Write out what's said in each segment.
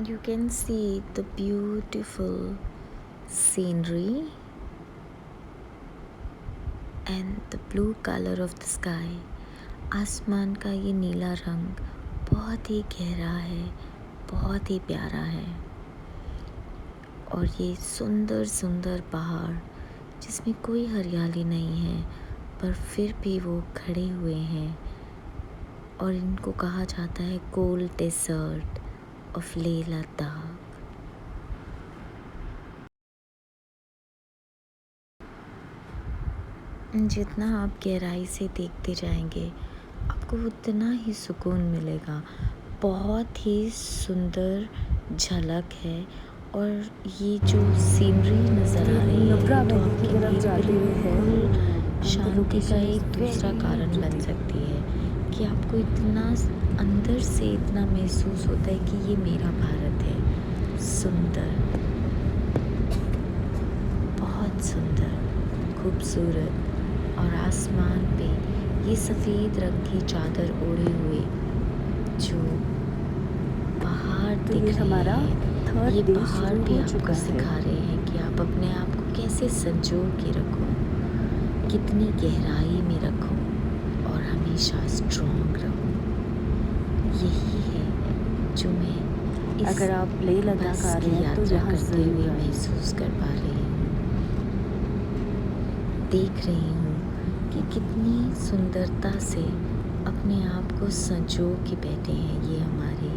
You can see the beautiful scenery and the blue color of the sky. आसमान का ये नीला रंग बहुत ही गहरा है, बहुत ही प्यारा है। और ये सुंदर सुंदर पहाड़ जिसमें कोई हरियाली नहीं है, पर फिर भी वो खड़े हुए हैं और इनको कहा जाता है cold desert of Leh Ladakh. जितना आप गहराई से देखते जाएंगे आपको उतना ही सुकून मिलेगा। बहुत ही सुंदर झलक है और ये जो सीनरी नज़र आ रही है तो आपके लिए बिल्कुल शांति का एक दूसरा कारण बन सकती है कि आपको इतना अंदर से इतना महसूस होता है कि ये मेरा भारत है। सुंदर, बहुत सुंदर, खूबसूरत। और आसमान पे ये सफ़ेद रंग की चादर ओढ़े हुए जो पहाड़ दिख रहे हैं, ये पहाड़ भी आपको सिखा रहे हैं कि आप अपने आप को कैसे संजो के रखो, कितनी गहराई में रखो और हमेशा स्ट्रॉन्ग रहो। यही है जो मैं इस अगर आप लेह लद्दाख आ रहे हैं तो यहाँ करते हुए महसूस कर पा रही हूँ। देख रही हूँ कि कितनी सुंदरता से अपने आप को संजो के बैठे हैं ये हमारे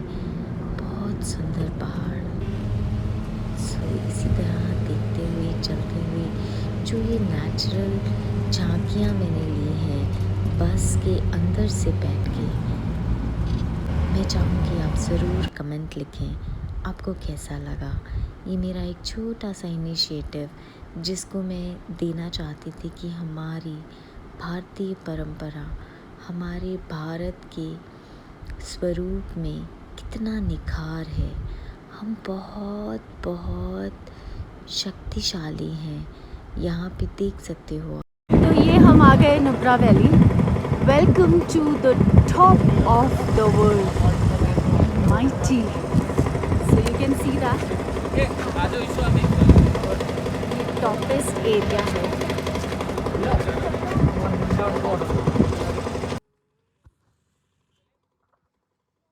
बहुत सुंदर पहाड़। इसी तरह देखते हुए चलते हुए जो ये नेचुरल झांकियाँ मैंने ली हैं बस के अंदर से बैठ के, मैं चाहूँगी आप ज़रूर कमेंट लिखें आपको कैसा लगा। ये मेरा एक छोटा सा इनिशिएटिव जिसको मैं देना चाहती थी कि हमारी भारतीय परंपरा, हमारे भारत के स्वरूप में कितना निखार है। हम बहुत बहुत शक्तिशाली हैं। यहाँ पे देख सकते हो। तो ये हम आ गए Nubra valley. Welcome to the top of the world, mighty. So you can see that ये टॉपेस्ट एरिया है।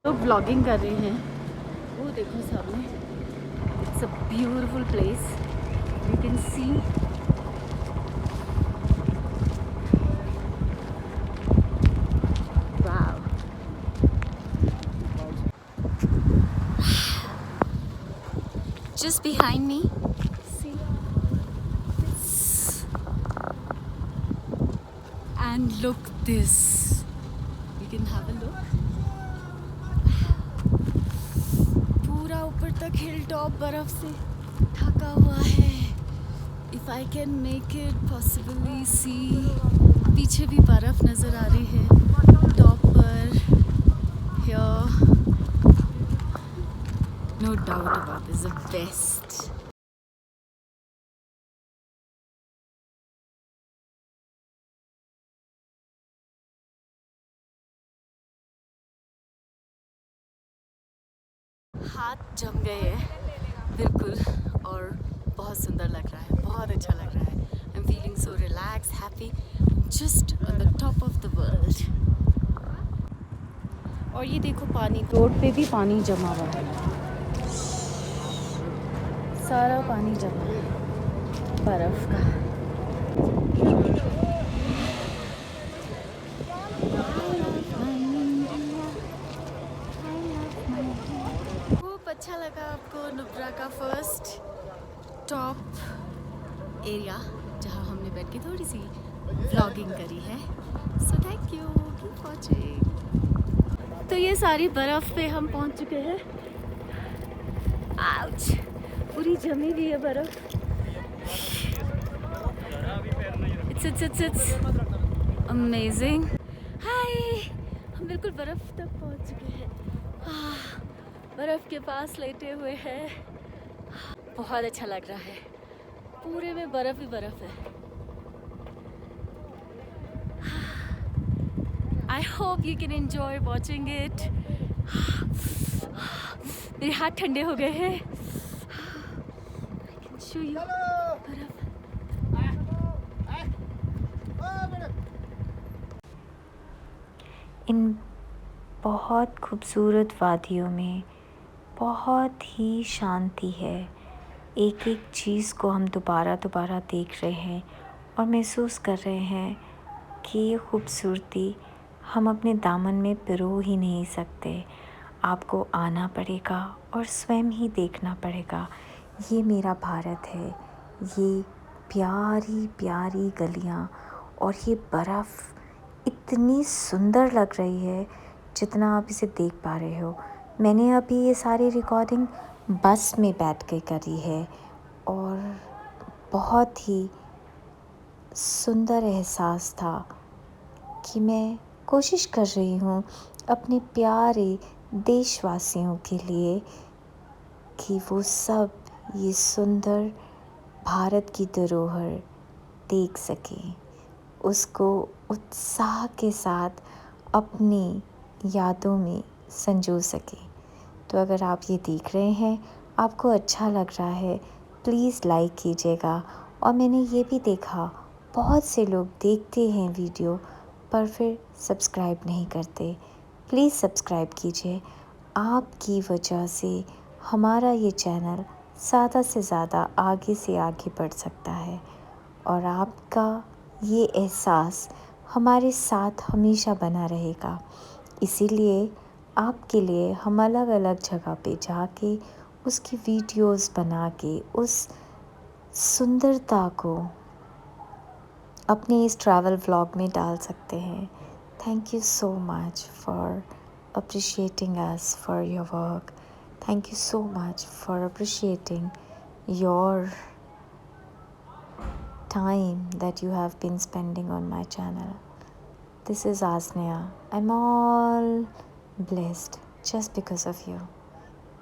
लोग व्लॉगिंग कर रहे हैं, वो देखो सामने। It's a beautiful place, you can see. Just behind me, see this, and look this. You can have a look. पूरा ऊपर तक हिल टॉप बर्फ से ढका हुआ है। If I can make it possibly see, पीछे भी बर्फ नजर आ रही है टॉप पर। Here, no doubt about this, the best. हाथ जम गए हैं बिल्कुल, और बहुत सुंदर लग रहा है, बहुत अच्छा लग रहा है। I am feeling so relax, happy, just on the top of the world. और ये देखो पानी, रोड पे भी पानी जमा हुआ है, सारा पानी जमा है बर्फ का। खूब अच्छा लगा आपको नुब्रा का फर्स्ट टॉप एरिया जहाँ हमने बैठ के थोड़ी सी व्लॉगिंग करी है। So thank you, keep watching. तो ये सारी बर्फ़ पे हम पहुंच चुके हैं। आउच, पूरी जमी हुई है बर्फ़। It's amazing. हाय, हम बिल्कुल बर्फ़ तक पहुंच चुके हैं। बर्फ़ के पास लेटे हुए हैं। बहुत अच्छा लग रहा है, पूरे में बर्फ़ ही बर्फ़ है। I hope you can enjoy watching it. मेरे हाथ ठंडे हो गए हैं। शो यू बर्फ। इन बहुत खूबसूरत वादियों में बहुत ही शांति है। एक एक चीज़ को हम दोबारा दोबारा देख रहे हैं और महसूस कर रहे हैं कि ये खूबसूरती हम अपने दामन में पिरो ही नहीं सकते। आपको आना पड़ेगा और स्वयं ही देखना पड़ेगा। ये मेरा भारत है, ये प्यारी प्यारी गलियाँ और ये बर्फ़ इतनी सुंदर लग रही है जितना आप इसे देख पा रहे हो। मैंने अभी ये सारी रिकॉर्डिंग बस में बैठ के करी है और बहुत ही सुंदर एहसास था कि मैं कोशिश कर रही हूँ अपने प्यारे देशवासियों के लिए कि वो सब ये सुंदर भारत की धरोहर देख सकें, उसको उत्साह के साथ अपनी यादों में संजो सकें। तो अगर आप ये देख रहे हैं, आपको अच्छा लग रहा है, प्लीज़ लाइक कीजिएगा। और मैंने ये भी देखा बहुत से लोग देखते हैं वीडियो पर फिर सब्सक्राइब नहीं करते। प्लीज़ सब्सक्राइब कीजिए। आपकी वजह से हमारा ये चैनल ज़्यादा से ज़्यादा आगे से आगे बढ़ सकता है और आपका ये एहसास हमारे साथ हमेशा बना रहेगा। इसीलिए आपके लिए हम अलग अलग जगह पे जाके उसकी वीडियोस बना के उस सुंदरता को अपने इस ट्रैवल व्लॉग में डाल सकते हैं। Thank you so much for appreciating us for your work. Thank you so much for appreciating your time that you have been spending on my channel. This is Asneya. I'm all blessed just because of you.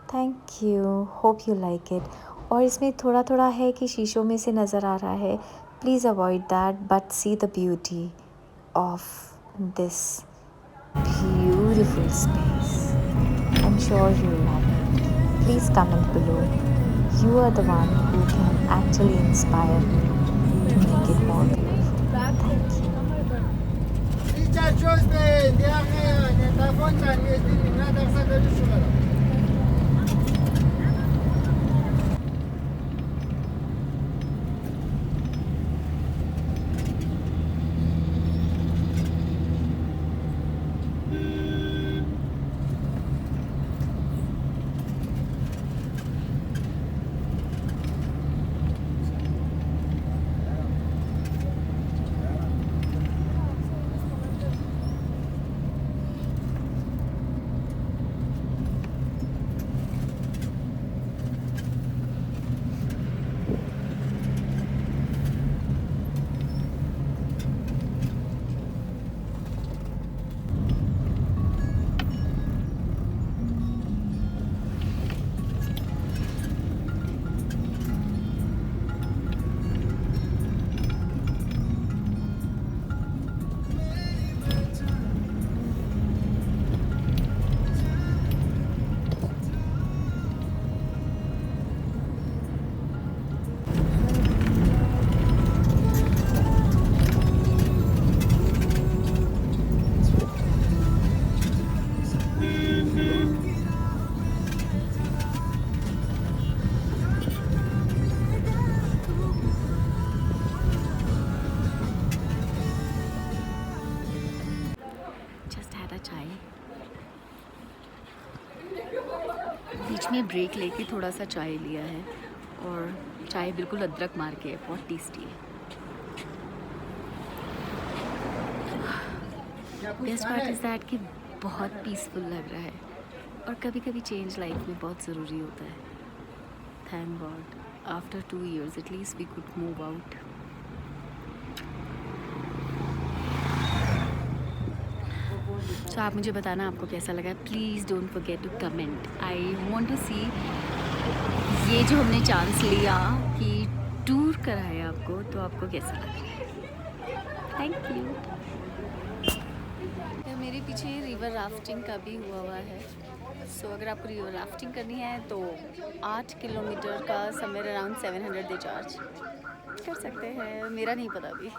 Thank you. Hope you like it. और इसमें थोड़ा थोड़ा है कि शीशों में से नज़र आ रहा है। Please avoid that but see the beauty of this beautiful space. I'm sure you'll love it. Please comment below. You are the one who can actually inspire me to make it more beautiful. Thank you. बीच में break लेके थोड़ा सा चाय लिया है और चाय बिल्कुल अदरक मार के है, बहुत टेस्टी है। बेस्ट पार्ट इज़ दैट कि बहुत पीसफुल लग रहा है और कभी कभी चेंज लाइफ में बहुत ज़रूरी होता है। Thank God after 2 years at least we could move out. तो आप मुझे बताना आपको कैसा लगा। Please don't forget to comment. I want to see ये जो हमने चांस लिया कि टूर कराया आपको, तो आपको कैसा लगा। Thank you. मेरे पीछे रिवर राफ्टिंग का भी हुआ है, सो अगर आपको रिवर राफ्टिंग करनी है तो 8 किलोमीटर का समवेयर अराउंड 700 दे चार्ज कर सकते हैं, मेरा नहीं पता अभी।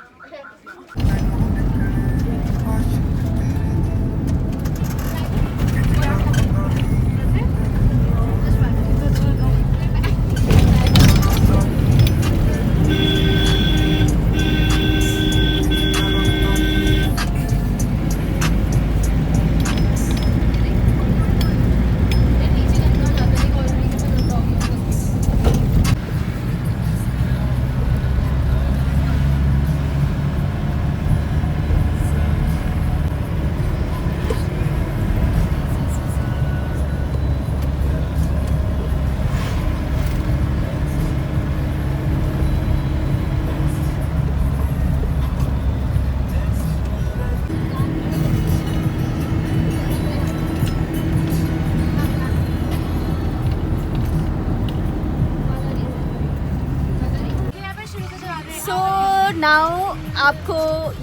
Now आपको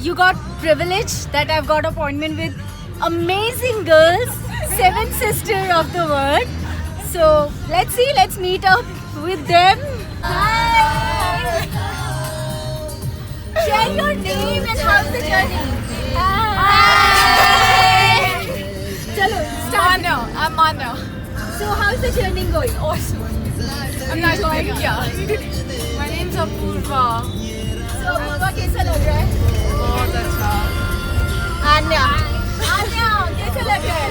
you got privilege that I've got appointment with amazing girls, 7 sister of the world. So let's meet up with them. Hi. Share your name and how's the journey. Hi. Chalo, start. I'm Mano. So how's the journey going? Awesome. I'm not going My name's Apurva. So Apurva कैसा लग रहा है? बहुत अच्छा. आन्या कैसा लग रहा है?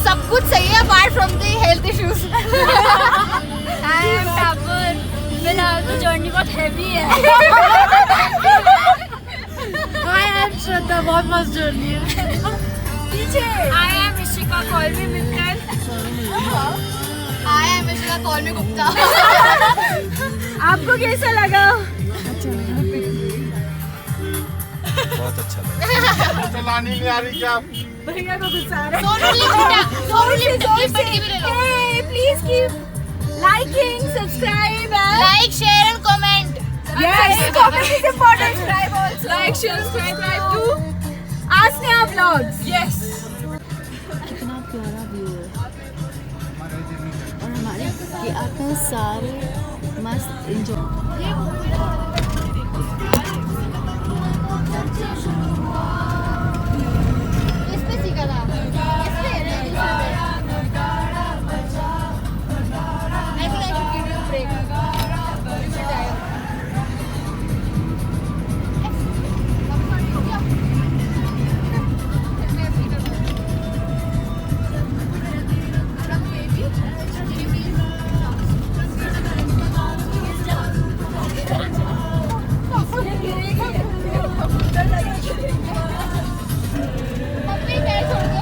सब कुछ सही है apart from the health issues. I am Tapur. फिलहाल तो जर्नी बहुत heavy है. Hi, I'm Shraddha. बहुत मस्त जर्नी है. पीछे. I am Ishika. Call me Mittal. I am Ishika. Call me Gupta. आपको कैसा लगा? बहुत अच्छा लगा. चलानी नहीं आ रही क्या? भैया को गुस्सा आ रहा है. Hey, please keep liking, subscribe, and Like, share and comment. yes, comment is important. Subscribe also. Like, share, subscribe to. Asneha Vlogs. Yes. कितना प्यारा व्यू है और हमारे ये आते हैं सारे मस्त एंजॉय. इस पे सीखा था. इस पे I think I should give you a break. You should die. Mummy पैर छोड़ दो.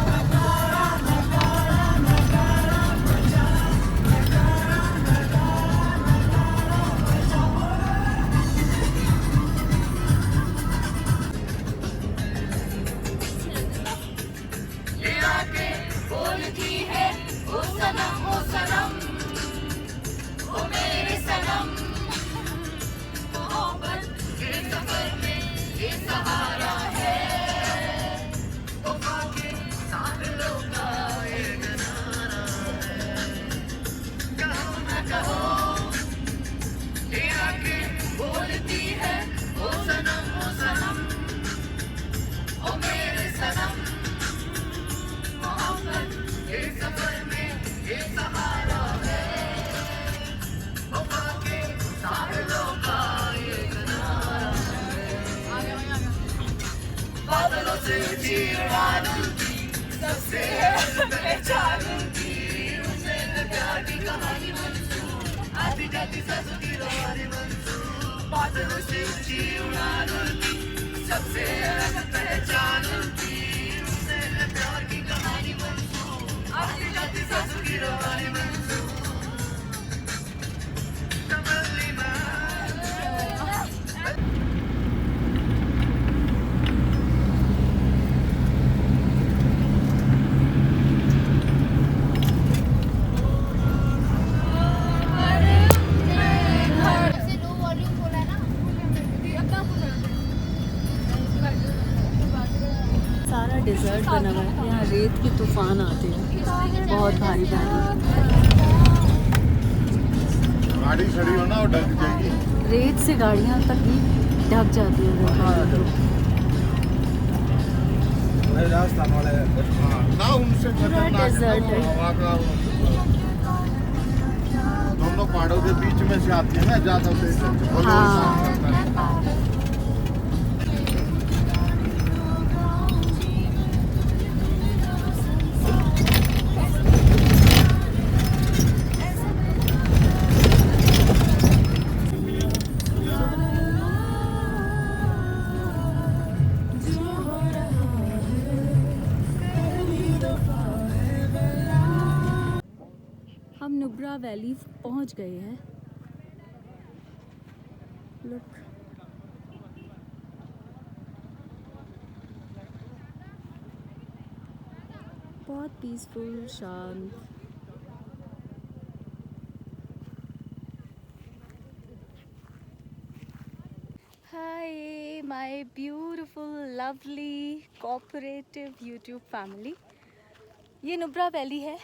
से लो वॉल्यूम बोला है ना. डेजर्ट बना हुआ है, यहाँ रेत के तूफान आते हैं बहुत भारी भारी। गाड़ी खड़ी हो ना और ढक जाएगी। रेत से गाड़ियाँ तक भी ढक जाती हैं। राजस्थान वाले ना उनसे डेजर्ट है। हवा का दोनों पहाड़ों के बीच में से आती है ना ज्यादा तेज। हाँ। हम नुब्रा वैली पहुंच गए हैं। लुक, बहुत पीसफुल, शांत। Hi my beautiful lovely cooperative YouTube family, ये नुब्रा वैली है,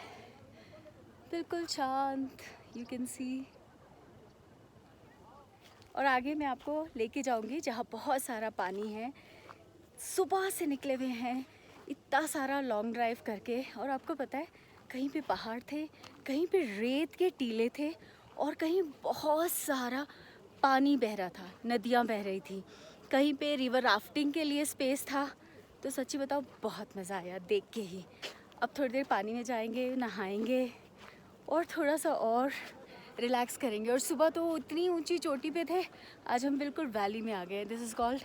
बिल्कुल शांत, यू कैन सी। और आगे मैं आपको लेके जाऊंगी जहाँ बहुत सारा पानी है। सुबह से निकले हुए हैं इतना सारा लॉन्ग ड्राइव करके, और आपको पता है कहीं पे पहाड़ थे, कहीं पे रेत के टीले थे, और कहीं बहुत सारा पानी बह रहा था, नदियाँ बह रही थी, कहीं पे रिवर राफ्टिंग के लिए स्पेस था। तो सच्ची बताओ बहुत मज़ा आया देख के ही। अब थोड़ी देर पानी में जाएंगे, नहाएंगे और थोड़ा सा और रिलैक्स करेंगे। और सुबह तो इतनी ऊंची चोटी पे थे, आज हम बिल्कुल वैली में आ गए। This is called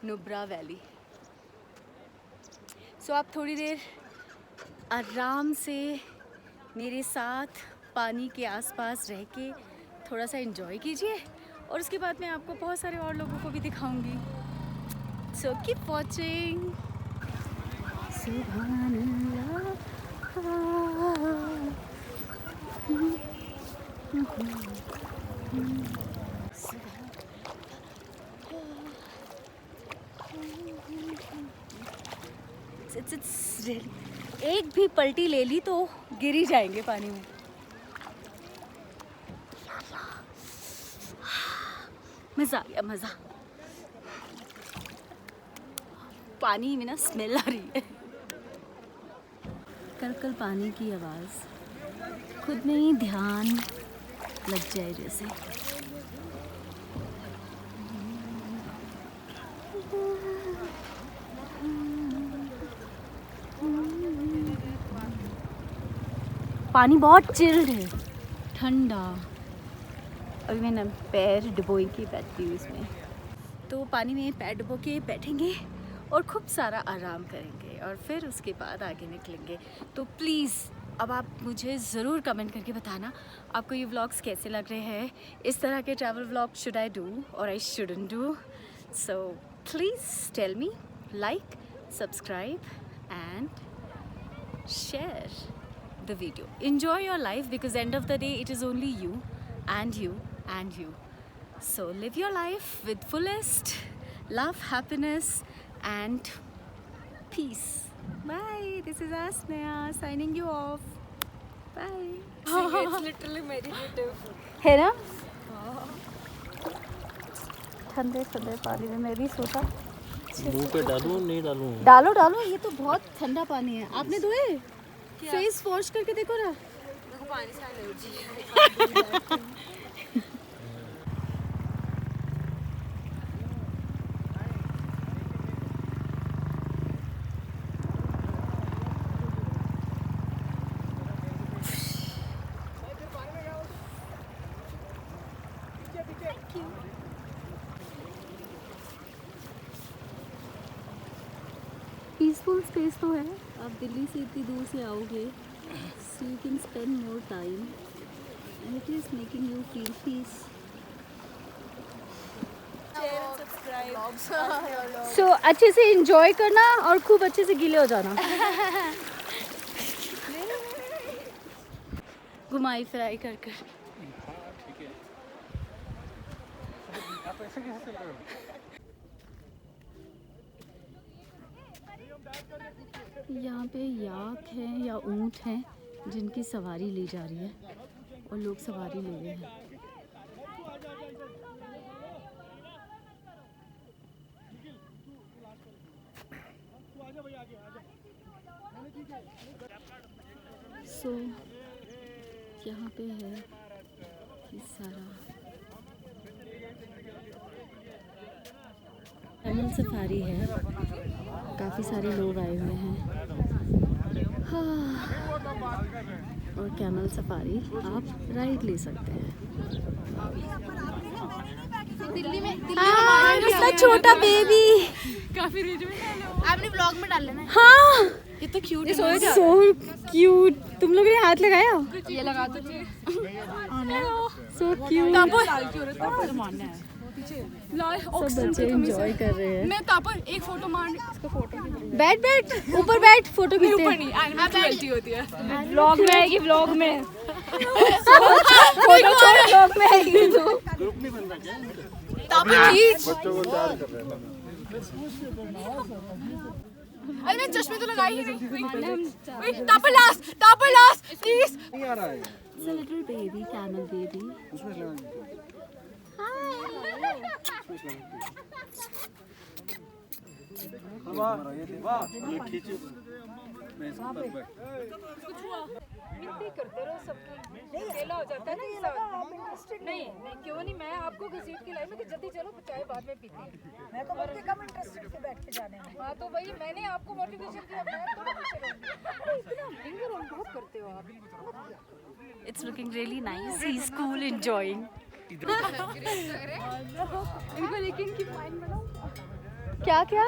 Nubra valley. So आप थोड़ी देर आराम से मेरे साथ पानी के आसपास रह के थोड़ा सा एंजॉय कीजिए, और उसके बाद मैं आपको बहुत सारे और लोगों को भी दिखाऊंगी। So keep watching. सुभान अल्लाह। एक भी पलटी ले ली तो गिर ही जाएंगे पानी में। मज़ा आ गया, मज़ा। पानी में ना स्मेल आ रही है। कल पानी की आवाज़, खुद में ही ध्यान लग जाए जैसे। पानी बहुत चिल्ड है, ठंडा। अभी मैंने पैर डुबोई के बैठती हूँ इसमें, तो पानी में पैर डुबो के बैठेंगे और खूब सारा आराम करेंगे, और फिर उसके बाद आगे निकलेंगे। तो प्लीज़ अब आप मुझे ज़रूर कमेंट करके बताना आपको ये व्लॉग्स कैसे लग रहे हैं। इस तरह के travel vlog should I do और I shouldn't do? So please tell me, like, subscribe and share the video. Enjoy your life, because end of the day it is only you and you and you. So live your life with fullest love, happiness and peace. Bye. This is Asneha signing you off. Bye. It's literally meditative. है ना? ठंडे ठंडे पानी में मैं भी सोचा मुंह पे डालूं नहीं डालूं? डालो डालो, ये तो बहुत ठंडा पानी है। आपने धोए? फेस वॉश करके देखो ना। मेरे को पानी से एलर्जी है। पीसफुल स्पेस तो है। आप दिल्ली से इतनी दूर से आओगे, so you can spend more time and it is making you feel peace. So अच्छे से enjoy करना और खूब अच्छे से गीले हो जाना। घुमाई फिराई कर कर। यहाँ पे याक हैं या ऊँट हैं जिनकी सवारी ली जा रही है और लोग सवारी ले रहे हैं। सो यहाँ पे है ये सारा कैमल सफारी है, काफ़ी सारे लोग आए हुए हैं। हाँ, और कैमल सफारी आप राइड ले सकते हैं। दिल्ली में इतना छोटा बेबी, काफी रिच में आपने ब्लॉग में डाल लेना। हाँ ये तो क्यूट है। So cute. तुम लोग ने हाथ लगाया? ये लगा दो। So cute. मानना है सब बच्चे एंजॉय कर रहे हैं। मैं तापर एक फोटो मार इसको फोटो बैठ ऊपर बैठ, फोटो खींचते ऊपर हैं। नहीं एनिमेशन गलती होती है। व्लॉग में आएगी, व्लॉग में फोटो छोड़, व्लॉग में आएगी तो। तापर खींच। बच्चों को तैयार कर रहे हैं। अरे मैं चश्मे तो लगाई ही नहीं। तापर लास्ट प्लीज। नहीं आ रहा है It's a little baby, camel baby. उसमें लगा वाह ये खींचो मैं इसको तक बैठ मिनती करते रहो सबकी, अकेला हो जाता है ना इंसान। नहीं क्यों नहीं, मैं आपको घसीट के लाई, मैं कि जल्दी चलो चाय बाद में पीते हैं। मैं तो बहुत कम इंटरेस्टेड थे बैठ के जाने में। हाँ तो वही मैंने आपको मोटिवेशन दिया, मैं तो इतना फिंगर ऑन बहुत करते हो आप। It's looking really nice. He's cool, enjoying. इनको लेकिन की फाइन बनाओ। क्या क्या?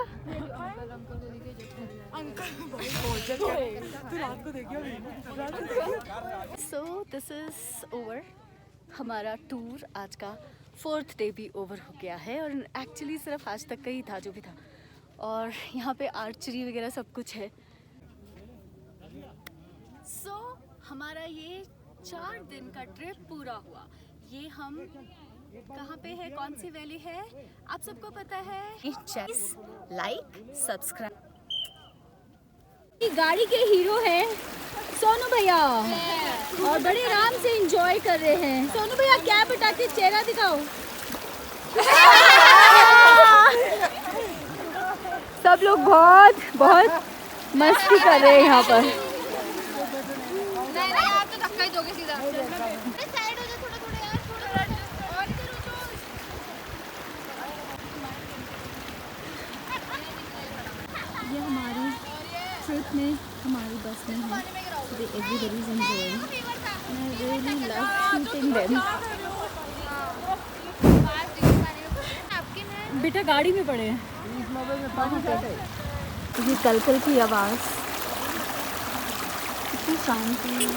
So this is over. हमारा टूर आज का 4th डे भी ओवर हो गया है और एक्चुअली सिर्फ आज तक का ही था जो भी था। और यहाँ पे आर्चरी वगैरह सब कुछ है। So हमारा ये 4 दिन का ट्रिप पूरा हुआ। ये हम कहाँ पे है, कौन सी वैली है, आप सबको पता है। Like subscribe. गाड़ी के हीरो हैं सोनू भैया और बड़े आराम से एंजॉय कर रहे हैं। सोनू भैया कैप हटा के चेहरा दिखाओ। सब लोग बहुत मस्ती कर रहे हैं यहाँ पर। नहीं आप तो धक्का ही दोगे सीधा। अरे साइड हो जाओ थोड़ा यार, थोड़ा और इधर हो जाओ। ये हमारी ट्रिप में हमारी बस में है। Everybody is enjoying. मैं रियली लव शूटिंग देम। बेटा गाड़ी में पड़े हैं। ये कलकल की आवाज़ कितनी शांति है।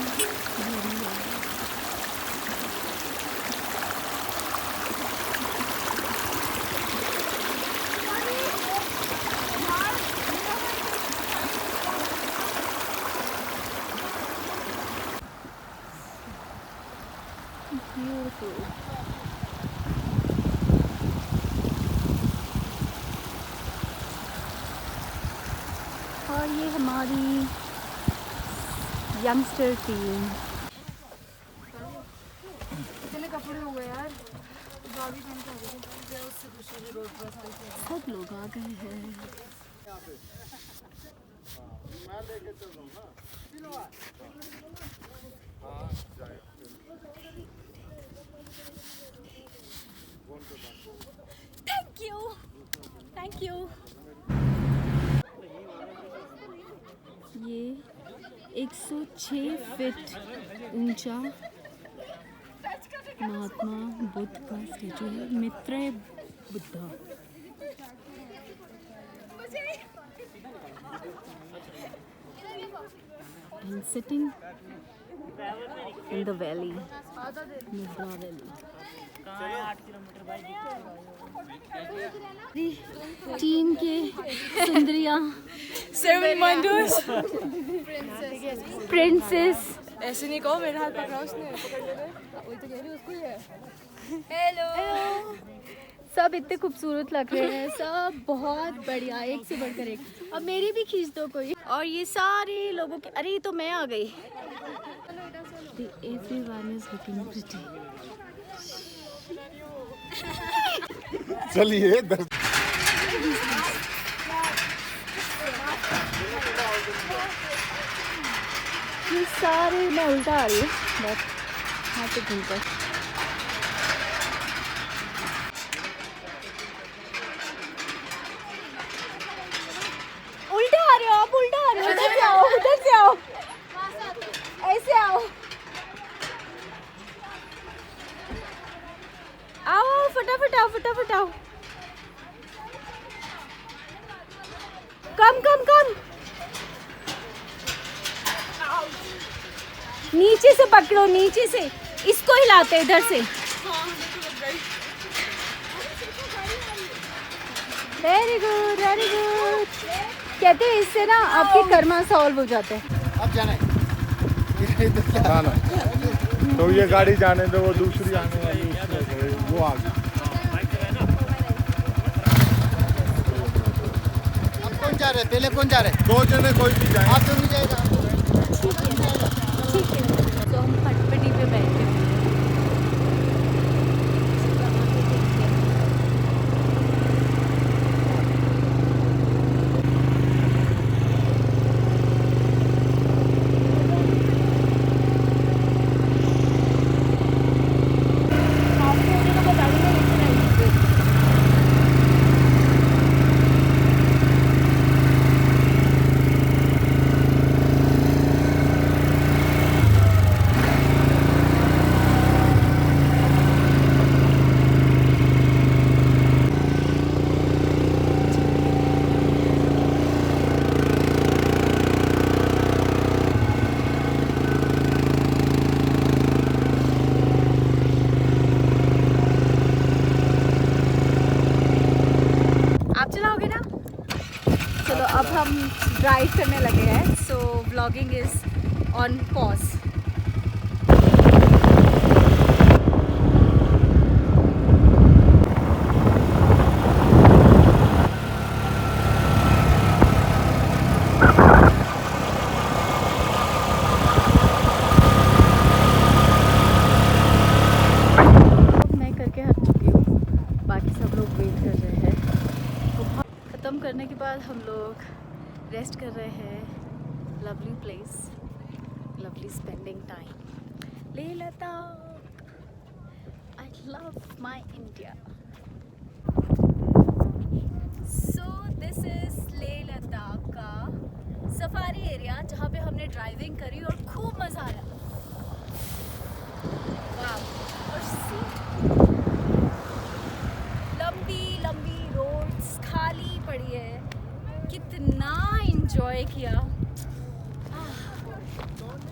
Beautiful. और ये हमारी यंगस्टर टीम। कितने कपड़े हो गए यार, गाड़ी पहन के आ गए उससे दूसरी रोड पर। सब लोग आ गए हैं। मैं लेके चल रहा हूँ ना। Thank you. ये 106 फीट ऊंचा महात्मा बुद्ध का स्टेचू है, Maitreya Buddha. And sitting in the valley, Nubra Valley. Team के सुंदरिया 7 wonders। प्रिंसेस। ऐसे नहीं कहो, मेरा हाथ पकड़ा उसने, पकड़ ले। वही तो कह रही उसको ही है। हेलो सब इतने खूबसूरत लग रहे हैं, सब बहुत बढ़िया, एक से बढ़कर एक। अब मेरी भी खींच दो कोई। और ये सारे लोगों के, अरे ये तो मैं आ गई। Everyone is looking pretty. चलिए ये सारे, मैं उल्टा आ रही हूँ बस यहाँ पे घूमकर। उल्टा आ रहे हो आप, उल्टा आ रहे हो, उधर से आओ, उधर से आओ, ऐसे आओ, आओ फटाफट आओ, फटाफट आओ, कम कम कम, नीचे से पकड़ो, नीचे से इसको हिलाते इधर से। Very good, very good. कहते हैं इससे ना आपके कर्मा सॉल्व हो जाते हैं। अब जाना है ना, तो ये गाड़ी जाने दो, वो दूसरी आने वाली वो आ गई। अब कौन जा रहे, पहले कौन जा रहे? 2 जने कोई भी जाए। आप तो नहीं जाएगा। ठीक है, तो हम पटपटी पे बैठे हैं। अब हम ड्राइव करने लगे हैं, सो व्लॉगिंग इज ऑन पॉज। मैं करके हट चुकी हूँ, बाकी सब लोग वेट कर रहे हैं। ख़त्म करने के बाद हम लोग रेस्ट कर रहे हैं। Lovely place, lovely spending time, Leh Ladakh. I love my India. So this is Leh Ladakh का सफारी एरिया, जहाँ पे हमने ड्राइविंग करी और खूब मज़ा आया। वाह, और लंबी लंबी रोड्स खाली पड़ी है, कितना इंजॉय किया।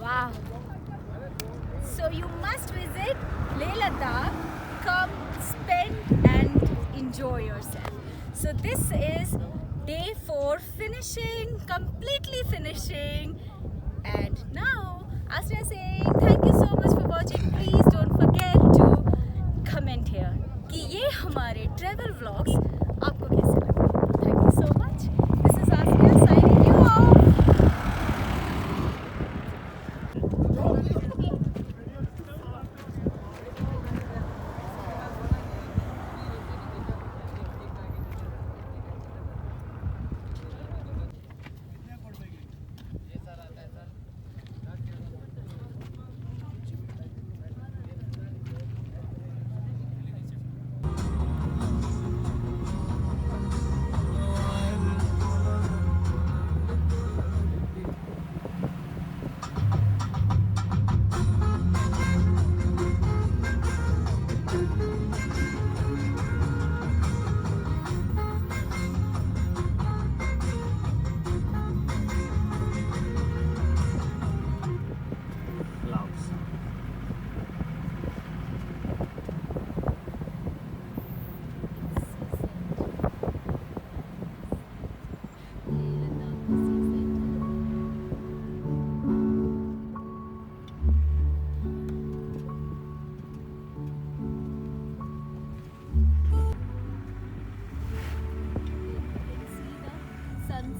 वाह, so you must visit Leh Ladakh, come spend and enjoy yourself. So this is day 4 finishing, completely finishing, and now Asriya saying thank you so much for watching. Please don't forget to comment here कि ये हमारे travel vlogs आपको कैसे लगे. Thank you so much. This is Asriya signing you off.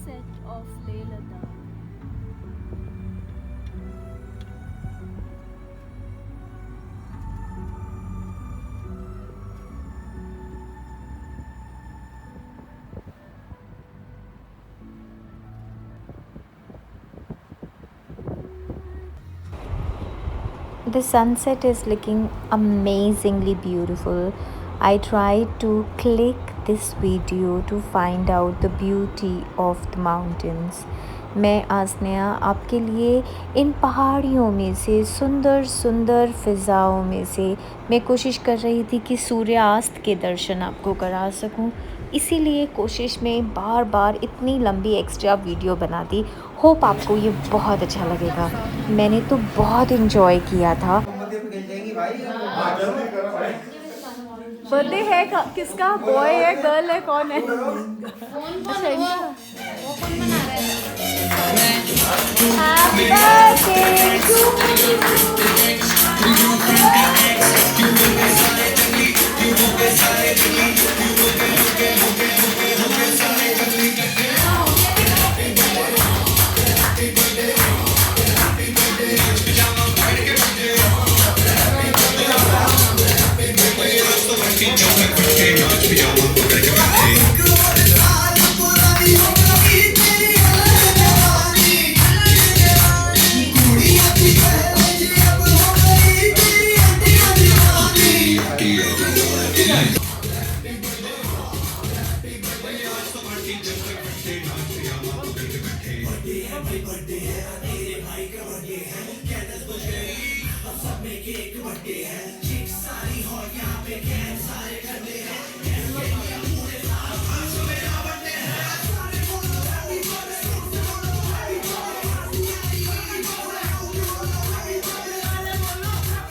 sunset of Leh Ladakh. The sunset is looking amazingly beautiful. I tried to click this video to find out the beauty of the mountains. मैं आसनिया आपके लिए इन पहाड़ियों में से सुंदर सुंदर फ़िज़ाओं में से मैं कोशिश कर रही थी कि सूर्यास्त के दर्शन आपको करा सकूं। इसीलिए कोशिश में बार बार इतनी लंबी एक्स्ट्रा वीडियो बना दी। होप आपको ये बहुत अच्छा लगेगा। मैंने तो बहुत इन्जॉय किया था। बर्थडे है किसका? बॉय है, गर्ल है, कौन है? अच्छा इनका। Happy birthday to